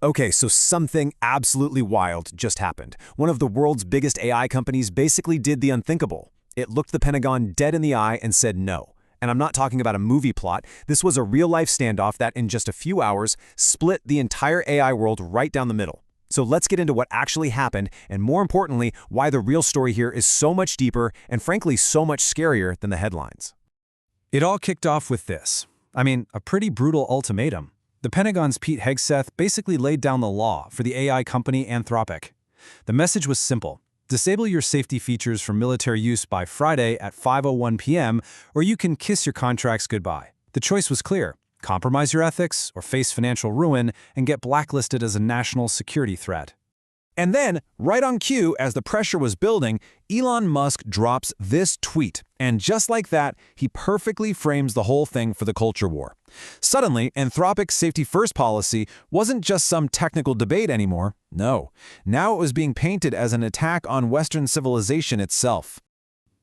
Okay, so something absolutely wild just happened. One of the world's biggest AI companies basically did the unthinkable. It looked the Pentagon dead in the eye and said no. And I'm not talking about a movie plot. This was a real-life standoff that, in just a few hours, split the entire AI world right down the middle. So let's get into what actually happened, and more importantly, why the real story here is so much deeper and frankly so much scarier than the headlines. It all kicked off with this. A pretty brutal ultimatum. The Pentagon's Pete Hegseth basically laid down the law for the AI company Anthropic. The message was simple. Disable your safety features for military use by Friday at 5:01 p.m., or you can kiss your contracts goodbye. The choice was clear. Compromise your ethics or face financial ruin and get blacklisted as a national security threat. And then, right on cue, as the pressure was building, Elon Musk drops this tweet. And just like that, he perfectly frames the whole thing for the culture war. Suddenly, Anthropic's safety-first policy wasn't just some technical debate anymore. No. Now it was being painted as an attack on Western civilization itself.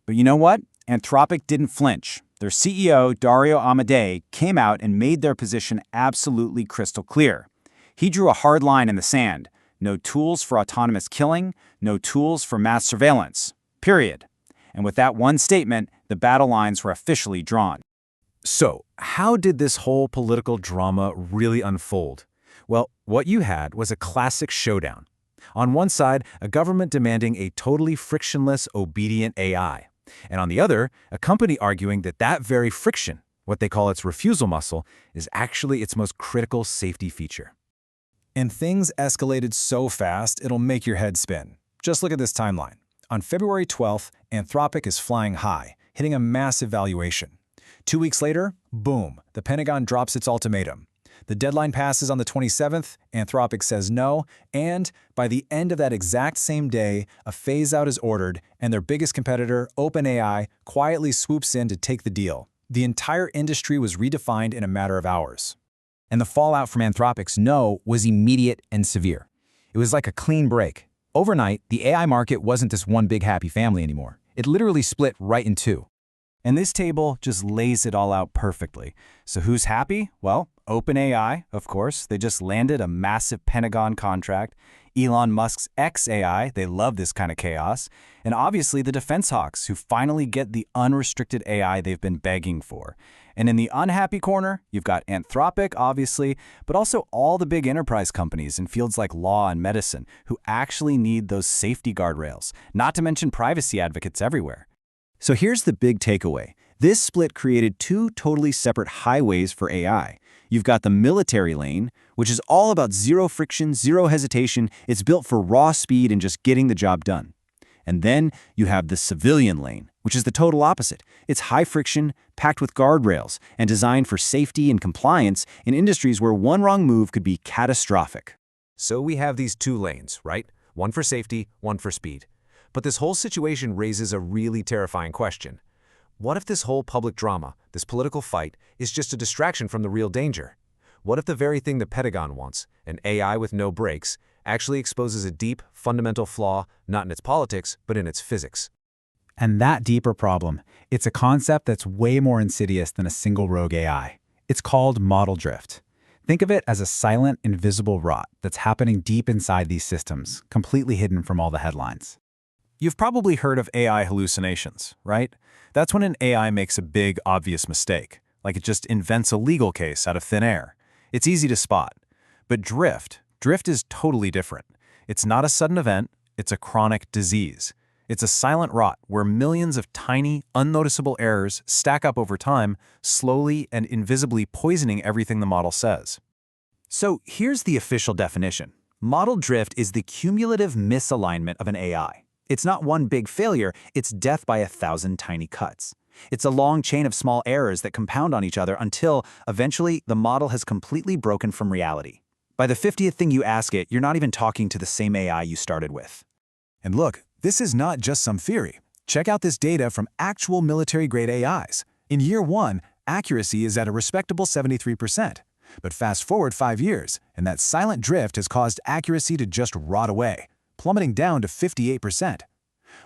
But you know what? Anthropic didn't flinch. Their CEO, Dario Amodei, came out and made their position absolutely crystal clear. He drew a hard line in the sand. No tools for autonomous killing, no tools for mass surveillance. Period. And with that one statement, the battle lines were officially drawn. So, how did this whole political drama really unfold? Well, what you had was a classic showdown. On one side, a government demanding a totally frictionless, obedient AI. And on the other, a company arguing that that very friction, what they call its refusal muscle, is actually its most critical safety feature. And things escalated so fast, it'll make your head spin. Just look at this timeline. On February 12th, Anthropic is flying high, hitting a massive valuation. 2 weeks later, boom, the Pentagon drops its ultimatum. The deadline passes on the 27th, Anthropic says no, and by the end of that exact same day, a phase-out is ordered, and their biggest competitor, OpenAI, quietly swoops in to take the deal. The entire industry was redefined in a matter of hours. And the fallout from Anthropic's no was immediate and severe. It was like a clean break. Overnight, the AI market wasn't this one big happy family anymore. It literally split right in two. And this table just lays it all out perfectly. So who's happy? Well, OpenAI, of course. They just landed a massive Pentagon contract. Elon Musk's XAI, they love this kind of chaos. And obviously the defense hawks, who finally get the unrestricted AI they've been begging for. And in the unhappy corner, you've got Anthropic, obviously, but also all the big enterprise companies in fields like law and medicine who actually need those safety guardrails, not to mention privacy advocates everywhere. So here's the big takeaway. This split created two totally separate highways for AI. You've got the military lane, which is all about zero friction, zero hesitation. It's built for raw speed and just getting the job done. And then you have the civilian lane, which is the total opposite. It's high friction, packed with guardrails, and designed for safety and compliance in industries where one wrong move could be catastrophic. So we have these two lanes, right? One for safety, one for speed. But this whole situation raises a really terrifying question. What if this whole public drama, this political fight, is just a distraction from the real danger? What if the very thing the Pentagon wants, an AI with no brakes, actually exposes a deep, fundamental flaw, not in its politics, but in its physics? And that deeper problem, it's a concept that's way more insidious than a single rogue AI. It's called model drift. Think of it as a silent, invisible rot that's happening deep inside these systems, completely hidden from all the headlines. You've probably heard of AI hallucinations, right? That's when an AI makes a big, obvious mistake, like it just invents a legal case out of thin air. It's easy to spot. But drift is totally different. It's not a sudden event, it's a chronic disease. It's a silent rot where millions of tiny, unnoticeable errors stack up over time, slowly and invisibly poisoning everything the model says. So here's the official definition. Model drift is the cumulative misalignment of an AI. It's not one big failure, it's death by 1,000 tiny cuts. It's a long chain of small errors that compound on each other until, eventually, the model has completely broken from reality. By the 50th thing you ask it, you're not even talking to the same AI you started with. And look, this is not just some theory. Check out this data from actual military-grade AIs. In year 1, accuracy is at a respectable 73%. But fast forward 5 years, and that silent drift has caused accuracy to just rot away, plummeting down to 58%.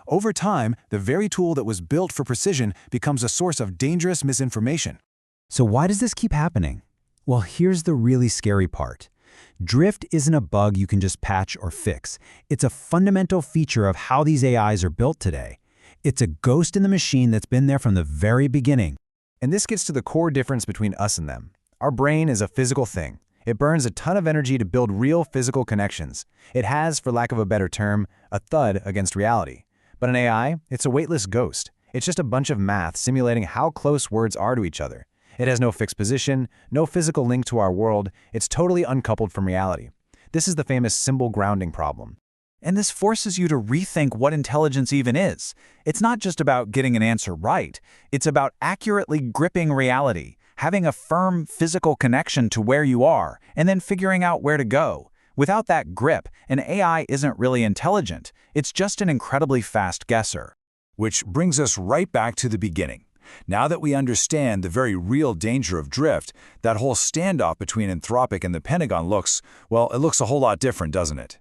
Over time, the very tool that was built for precision becomes a source of dangerous misinformation. So why does this keep happening? Well, here's the really scary part. Drift isn't a bug you can just patch or fix. It's a fundamental feature of how these AIs are built today. It's a ghost in the machine that's been there from the very beginning. And this gets to the core difference between us and them. Our brain is a physical thing. It burns a ton of energy to build real physical connections. It has, for lack of a better term, a thud against reality. But an AI, it's a weightless ghost. It's just a bunch of math simulating how close words are to each other. It has no fixed position, no physical link to our world. It's totally uncoupled from reality. This is the famous symbol grounding problem. And this forces you to rethink what intelligence even is. It's not just about getting an answer right. It's about accurately gripping reality, having a firm physical connection to where you are, and then figuring out where to go. Without that grip, an AI isn't really intelligent. It's just an incredibly fast guesser. Which brings us right back to the beginning. Now that we understand the very real danger of drift, that whole standoff between Anthropic and the Pentagon looks a whole lot different, doesn't it?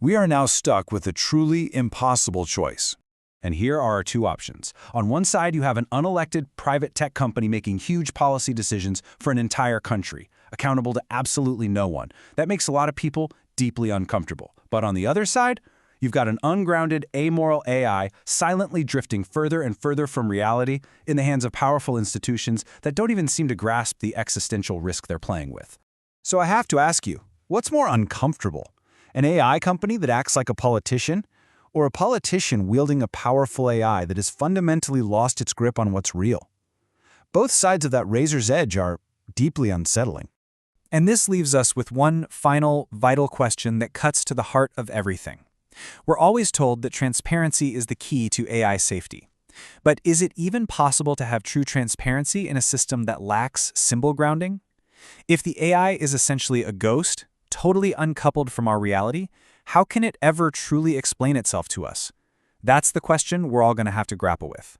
We are now stuck with a truly impossible choice. And here are our two options. On one side, you have an unelected private tech company making huge policy decisions for an entire country, accountable to absolutely no one. That makes a lot of people deeply uncomfortable. But on the other side, you've got an ungrounded, amoral AI silently drifting further and further from reality in the hands of powerful institutions that don't even seem to grasp the existential risk they're playing with. So I have to ask you, what's more uncomfortable? An AI company that acts like a politician? Or a politician wielding a powerful AI that has fundamentally lost its grip on what's real? Both sides of that razor's edge are deeply unsettling. And this leaves us with one final, vital question that cuts to the heart of everything. We're always told that transparency is the key to AI safety. But is it even possible to have true transparency in a system that lacks symbol grounding? If the AI is essentially a ghost, totally uncoupled from our reality, how can it ever truly explain itself to us? That's the question we're all going to have to grapple with.